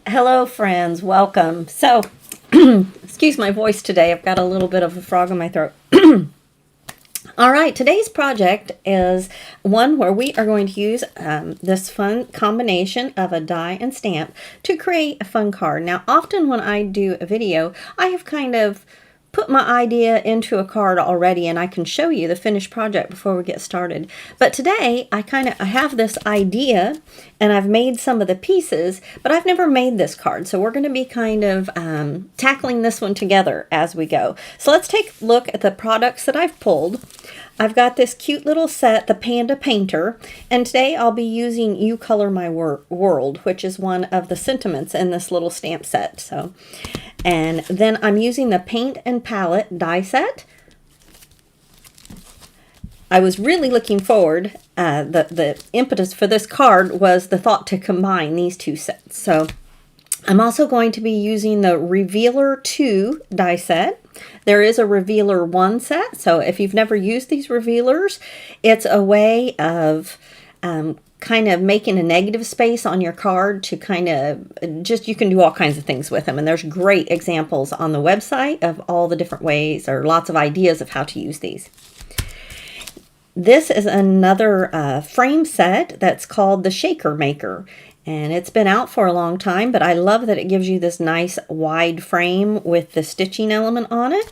Hello, friends. Welcome. So, excuse my voice today. I've got a little bit of a frog in my throat. All right, today's project is one where we are going to use this fun combination of a die and stamp to create a fun card. Now, often when I do a video, I have kind of put my idea into a card already and I can show you the finished project before we get started. But today I have this idea and I've made some of the pieces, but I've never made this card. So we're going to be kind of tackling this one together as we go. So let's take a look at the products that I've pulled. I've got this cute little set, the Panda Painter, and today I'll be using You Color My World, which is one of the sentiments in this little stamp set. And then I'm using the Paint and Palette die set. I was really looking forward, the impetus for this card was the thought to combine these two sets. So I'm also going to be using the Revealer 2 die set. There is a Revealer 1 set, so if you've never used these revealers, it's a way of kind of making a negative space on your card to kind of you can do all kinds of things with them. And there's great examples on the website of all the different ways or lots of ideas of how to use these. This is another frame set that's called the Shaker Maker. And it's been out for a long time, but I love that it gives you this nice wide frame with the stitching element on it.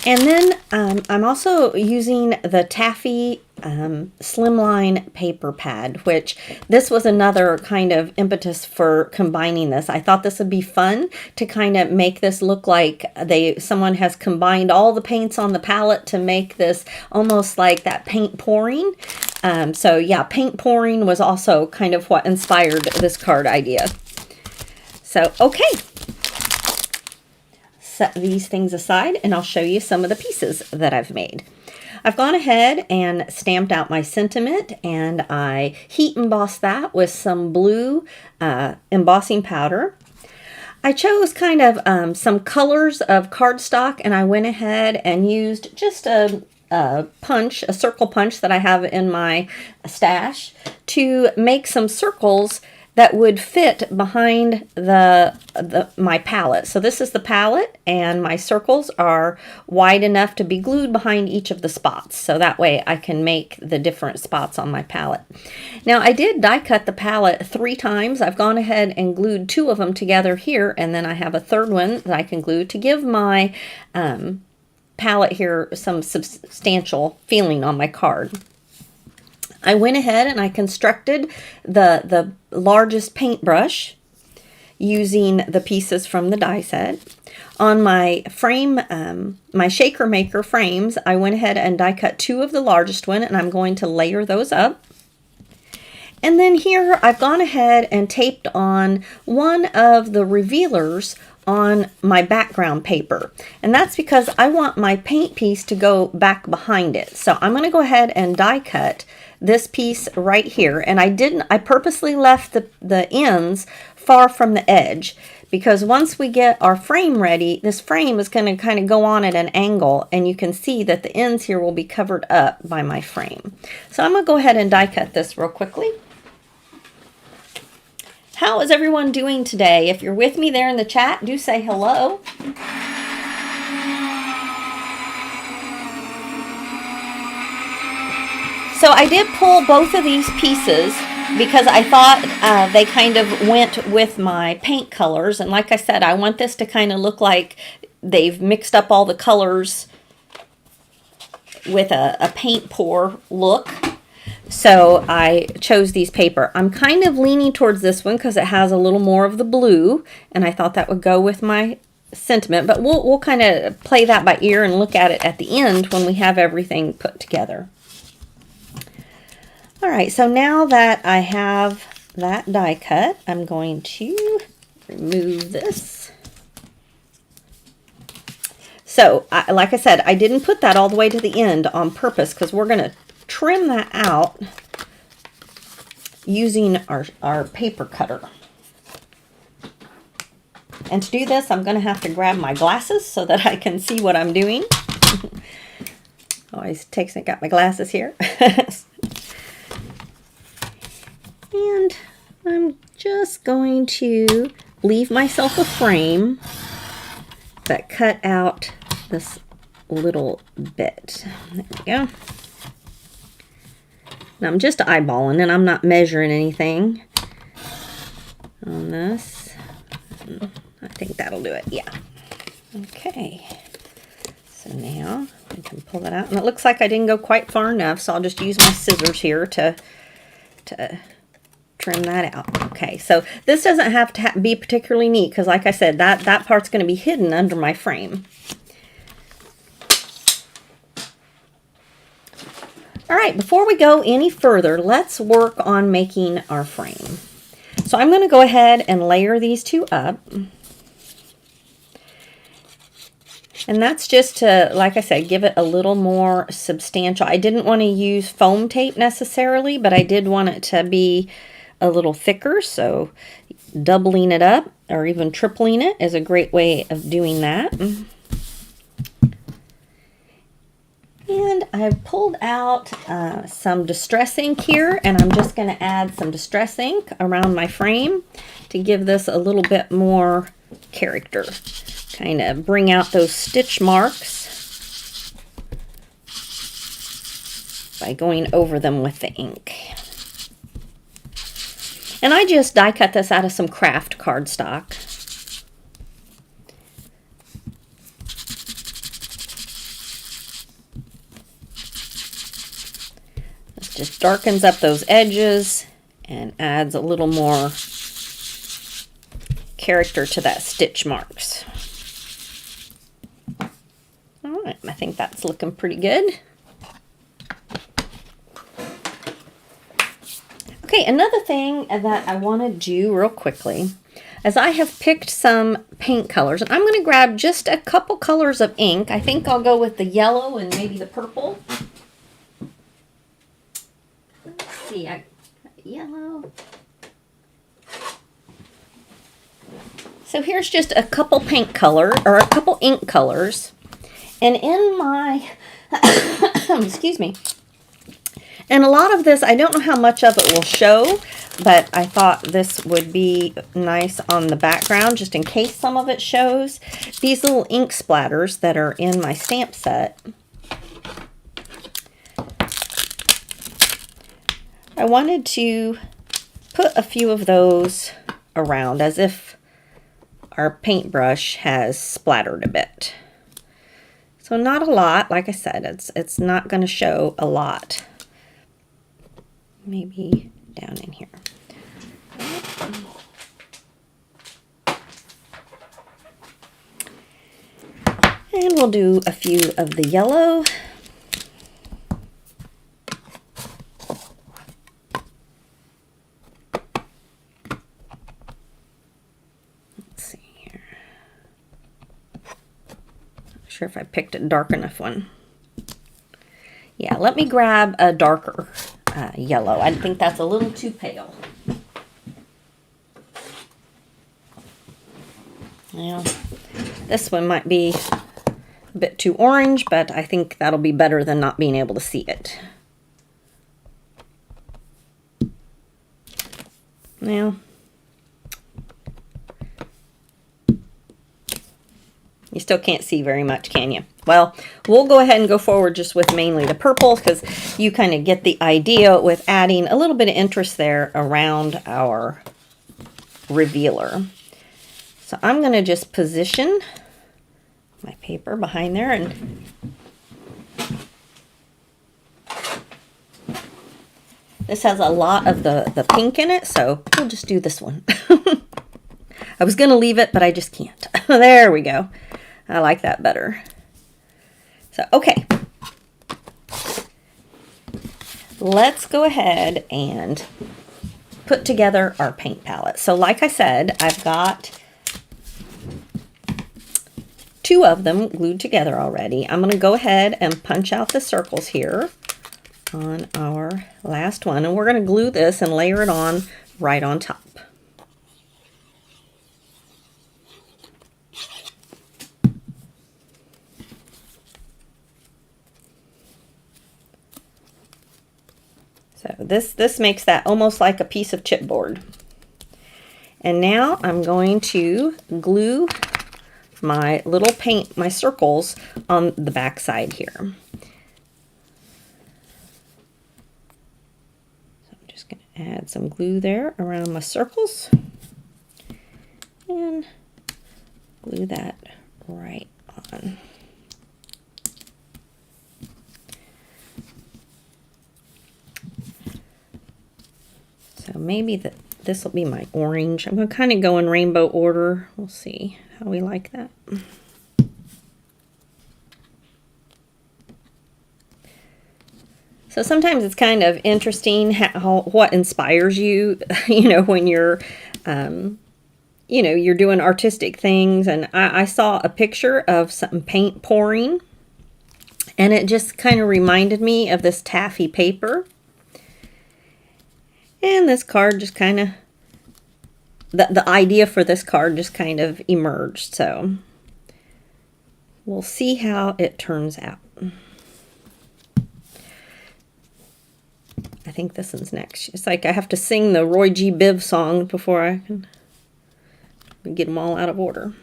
And then I'm also using the Taffy Slimline paper pad, which this was another kind of impetus for combining this. I thought this would be fun to kind of make this look like someone has combined all the paints on the palette to make this almost like that paint pouring. So yeah, paint pouring was also kind of what inspired this card idea. So, okay. Set these things aside and I'll show you some of the pieces that I've made. I've gone ahead and stamped out my sentiment and I heat embossed that with some blue embossing powder. I chose kind of some colors of cardstock and I went ahead and used just a circle punch that I have in my stash to make some circles that would fit behind my palette. So this is the palette and my circles are wide enough to be glued behind each of the spots. So that way I can make the different spots on my palette. Now I did die cut the palette 3 times. I've gone ahead and glued 2 of them together here and then I have a third one that I can glue to give my palette here some substantial feeling on my card. I went ahead and I constructed the largest paintbrush using the pieces from the die set. On my frame, my Shaker Maker frames, I went ahead and die cut 2 of the largest one and I'm going to layer those up. And then here I've gone ahead and taped on one of the revealers on my background paper. And that's because I want my paint piece to go back behind it. So I'm going to go ahead and die cut this piece right here. And I purposely left the ends far from the edge because once we get our frame ready, this frame is going to kind of go on at an angle and you can see that the ends here will be covered up by my frame. So I'm going to go ahead and die cut this real quickly. How is everyone doing today? If you're with me there in the chat, do say hello. So I did pull both of these pieces because I thought they kind of went with my paint colors. And like I said, I want this to kind of look like they've mixed up all the colors with a paint pour look. So I chose these paper. I'm kind of leaning towards this one because it has a little more of the blue and I thought that would go with my sentiment, but we'll kind of play that by ear and look at it at the end when we have everything put together. All right, so now that I have that die cut, I'm going to remove this. So like I said, I didn't put that all the way to the end on purpose because we're going to trim that out using our paper cutter. And to do this, I'm going to have to grab my glasses so that I can see what I'm doing. Always takes it, got my glasses here. And I'm just going to leave myself a frame, but cut out this little bit. There we go. Now I'm just eyeballing and I'm not measuring anything on this. I think that'll do it. Yeah. Okay. So now I can pull that out. And it looks like I didn't go quite far enough, so I'll just use my scissors here to trim that out. Okay, so this doesn't have to be particularly neat because, like I said, that part's going to be hidden under my frame. All right, before we go any further, let's work on making our frame. So I'm going to go ahead and layer these two up. And that's just to, like I said, give it a little more substantial. I didn't want to use foam tape necessarily, but I did want it to be a little thicker. So doubling it up or even tripling it is a great way of doing that. And I've pulled out some Distress ink here, and I'm just going to add some Distress ink around my frame to give this a little bit more character. Kind of bring out those stitch marks by going over them with the ink. And I just die cut this out of some craft cardstock. This just darkens up those edges and adds a little more character to that stitch marks. All right, I think that's looking pretty good. Okay, another thing that I want to do real quickly is I have picked some paint colors, and I'm going to grab just a couple colors of ink. I think I'll go with the yellow and maybe the purple. Let's see, I got yellow. So here's just a couple paint color, or a couple ink colors. And in my, excuse me, and a lot of this, I don't know how much of it will show, but I thought this would be nice on the background, just in case some of it shows. These little ink splatters that are in my stamp set. I wanted to put a few of those around as if our paintbrush has splattered a bit. So not a lot, like I said, it's not going to show a lot. Maybe down in here. And we'll do a few of the yellow. Sure if I picked a dark enough one. Yeah, let me grab a darker yellow. I think that's a little too pale. Now, this one might be a bit too orange, but I think that'll be better than not being able to see it. Now, you still can't see very much, can you? Well, we'll go ahead and go forward just with mainly the purple because you kind of get the idea with adding a little bit of interest there around our revealer. So I'm going to just position my paper behind there, and this has a lot of the pink in it, so we'll just do this one. I was going to leave it, but I just can't. There we go. I like that better. So, okay. Let's go ahead and put together our paint palette. So, like I said, I've got 2 of them glued together already. I'm going to go ahead and punch out the circles here on our last one. And we're going to glue this and layer it on right on top. So this makes that almost like a piece of chipboard. And now I'm going to glue my little paint, my circles on the back side here. So I'm just going to add some glue there around my circles and glue that right on. So maybe this will be my orange. I'm going to kind of go in rainbow order. We'll see how we like that. So sometimes it's kind of interesting what inspires you, when you're, you're doing artistic things. And I saw a picture of some paint pouring, and it just kind of reminded me of this taffy paper. And this card just kind of, the idea for this card just kind of emerged. So we'll see how it turns out. I think this one's next. It's like I have to sing the Roy G. Biv song before I can get them all out of order.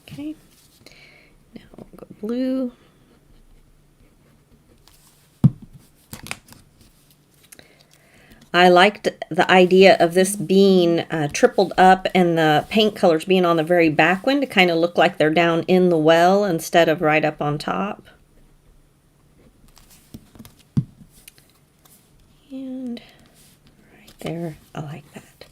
Okay. Now we'll go blue. I liked the idea of this being tripled up and the paint colors being on the very back one to kind of look like they're down in the well instead of right up on top. And right there, I like that.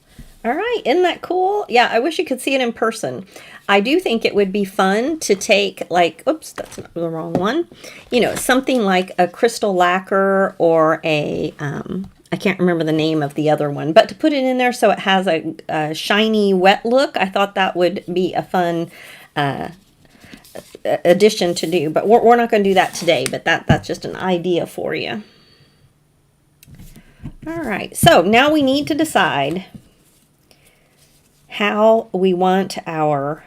All right, isn't that cool? Yeah, I wish you could see it in person. I do think it would be fun to take, like, oops, that's not the wrong one. Something like a crystal lacquer or a, I can't remember the name of the other one, but to put it in there so it has a shiny, wet look, I thought that would be a fun addition to do. But we're not going to do that today, but that's just an idea for you. All right, so now we need to decide how we want our,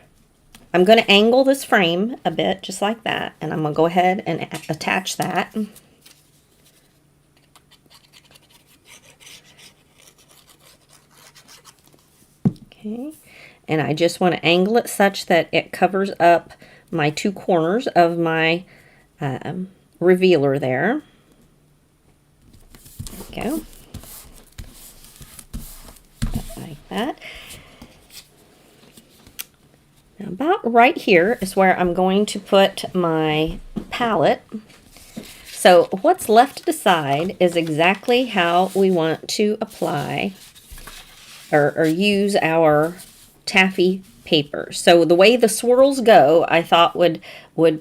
I'm going to angle this frame a bit, just like that, and I'm going to go ahead and attach that. Okay, and I just want to angle it such that it covers up my two corners of my revealer there. There we go. Like that. Now about right here is where I'm going to put my palette. So what's left to decide is exactly how we want to apply or use our taffy paper. So the way the swirls go, I thought would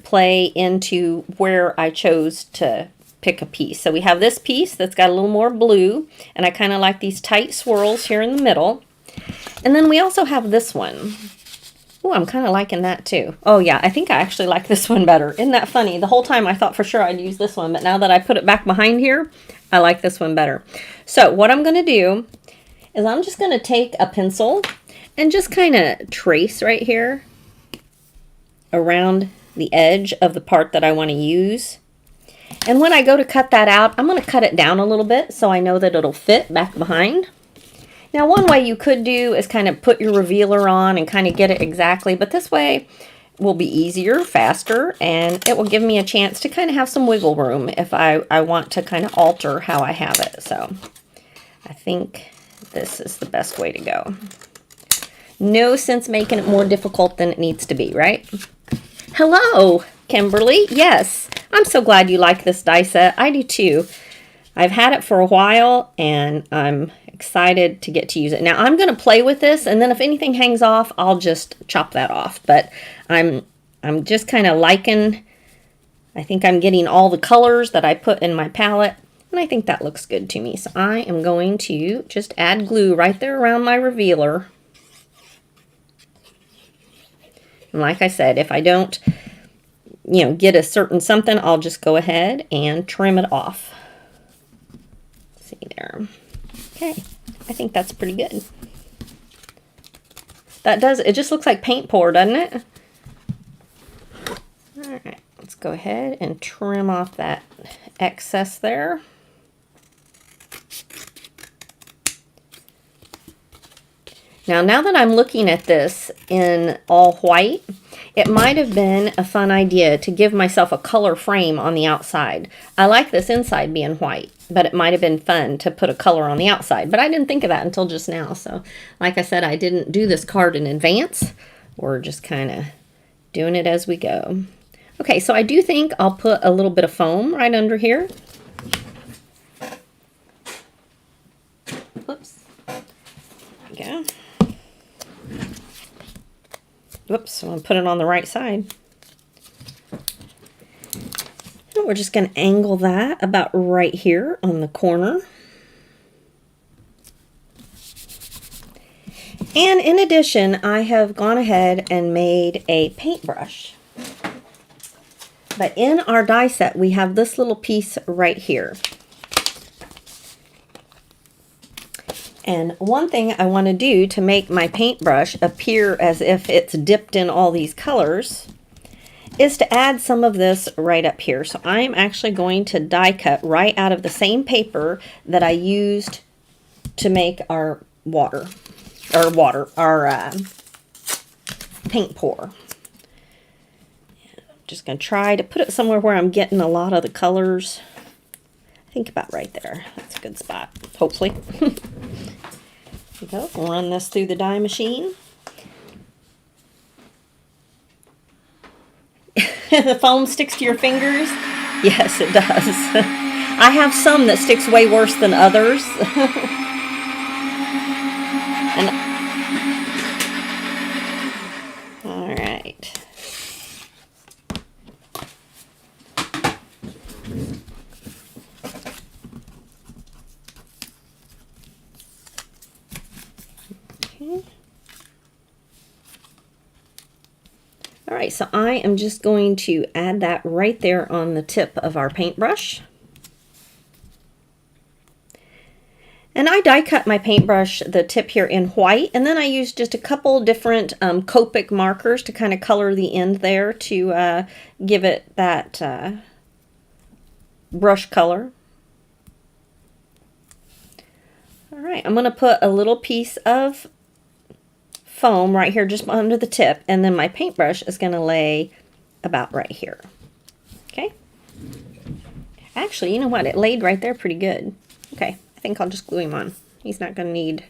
play into where I chose to pick a piece. So we have this piece that's got a little more blue, and I kind of like these tight swirls here in the middle. And then we also have this one. Oh, I'm kind of liking that too. Oh yeah, I think I actually like this one better. Isn't that funny? The whole time I thought for sure I'd use this one, but now that I put it back behind here, I like this one better. So what I'm going to do is I'm just going to take a pencil and just kind of trace right here around the edge of the part that I want to use. And when I go to cut that out, I'm going to cut it down a little bit so I know that it'll fit back behind. Now, one way you could do is kind of put your revealer on and kind of get it exactly, but this way will be easier, faster, and it will give me a chance to kind of have some wiggle room if I want to kind of alter how I have it. So I think this is the best way to go. No sense making it more difficult than it needs to be, right? Hello, Kimberly. Yes, I'm so glad you like this die set. I do too. I've had it for a while and I'm excited to get to use it. Now I'm going to play with this, and then if anything hangs off, I'll just chop that off. But I'm just kind of liking, I think I'm getting all the colors that I put in my palette, and I think that looks good to me. So I am going to just add glue right there around my revealer. And like I said, if I don't, get a certain something, I'll just go ahead and trim it off. See there. Okay, I think that's pretty good. It just looks like paint pour, doesn't it? All right, let's go ahead and trim off that excess there. Now that I'm looking at this in all white, it might have been a fun idea to give myself a color frame on the outside. I like this inside being white, but it might have been fun to put a color on the outside. But I didn't think of that until just now. So like I said, I didn't do this card in advance. We're just kind of doing it as we go. Okay, so I do think I'll put a little bit of foam right under here. Whoops. There we go. Whoops, I'm going to put it on the right side. And we're just going to angle that about right here on the corner. And in addition, I have gone ahead and made a paintbrush. But in our die set, we have this little piece right here. And one thing I want to do to make my paintbrush appear as if it's dipped in all these colors is to add some of this right up here. So I'm actually going to die cut right out of the same paper that I used to make our paint pour. I'm just going to try to put it somewhere where I'm getting a lot of the colors. I think about right there. That's a good spot, hopefully. There we go. We'll run this through the die machine. The foam sticks to your fingers? Yes, it does. I have some that sticks way worse than others. All right. Okay. All right, so I am just going to add that right there on the tip of our paintbrush. And I die cut my paintbrush, the tip here, in white, and then I used just a couple different Copic markers to kind of color the end there to give it that brush color. All right, I'm going to put a little piece of foam right here just under the tip, and then my paintbrush is going to lay about right here. Okay. Actually, you know what? It laid right there pretty good. Okay, I think I'll just glue him on. He's not going to need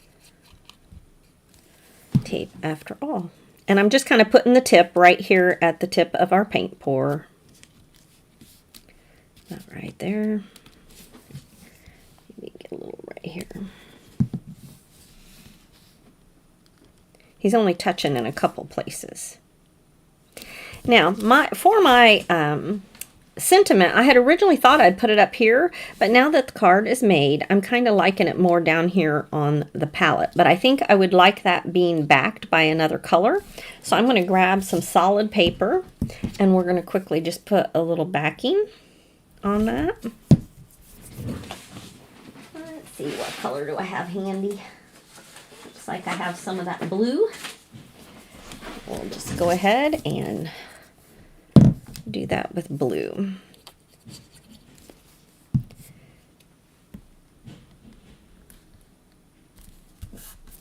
tape after all. And I'm just kind of putting the tip right here at the tip of our paint pour. About right there. Maybe get a little right here. He's only touching in a couple places. Now, for my sentiment, I had originally thought I'd put it up here, but now that the card is made, I'm kind of liking it more down here on the palette. But I think I would like that being backed by another color. So I'm going to grab some solid paper, and we're going to quickly just put a little backing on that. Let's see, what color do I have handy? Looks like I have some of that blue. We'll just go ahead and do that with blue.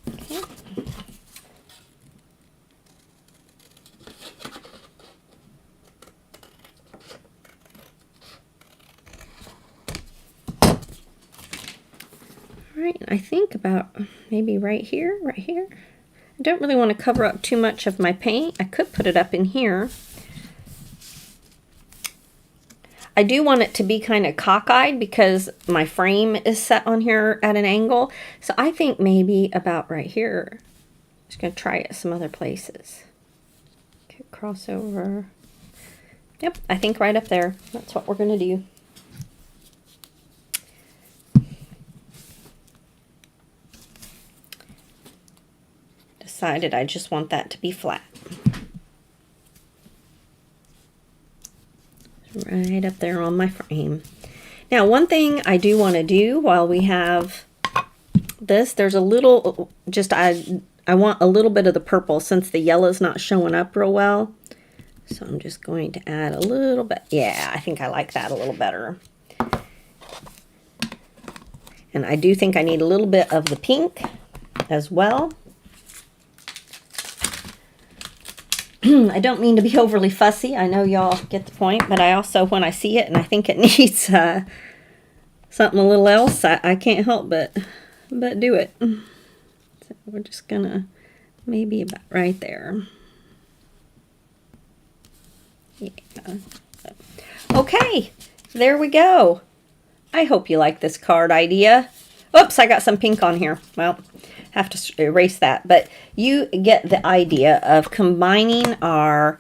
Okay. All right, I think about maybe right here. I don't really want to cover up too much of my paint. I could put it up in here. I do want it to be kind of cockeyed because my frame is set on here at an angle. So I think maybe about right here. Just going to try it some other places. Okay, crossover. Yep, I think right up there. That's what we're going to do. Decided I just want that to be flat. Right up there on my frame. Now, one thing I do want to do while we have this, there's a little, I want a little bit of the purple since the yellow's not showing up real well. So I'm just going to add a little bit. Yeah, I think I like that a little better. And I do think I need a little bit of the pink as well. I don't mean to be overly fussy. I know y'all get the point, but I also, when I see it and I think it needs something a little else, I can't help but do it. So we're just gonna maybe about right there. Yeah. Okay, there we go. I hope you like this card idea. Oops, I got some pink on here. Well, have to erase that. But you get the idea of combining our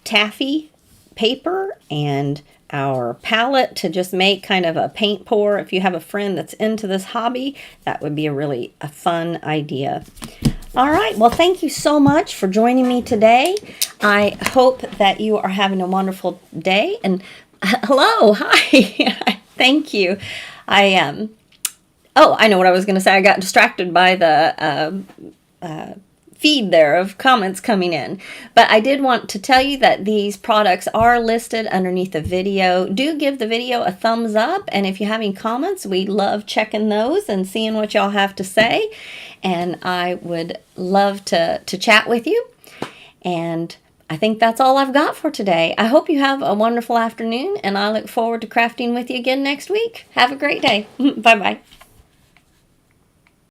taffy paper and our palette to just make kind of a paint pour. If you have a friend that's into this hobby, that would be a fun idea. All right, well, thank you so much for joining me today. I hope that you are having a wonderful day. And hello, hi, thank you. Oh, I know what I was going to say. I got distracted by the feed there of comments coming in. But I did want to tell you that these products are listed underneath the video. Do give the video a thumbs up. And if you have any comments, we love checking those and seeing what y'all have to say. And I would love to chat with you. And I think that's all I've got for today. I hope you have a wonderful afternoon, and I look forward to crafting with you again next week. Have a great day. Bye-bye.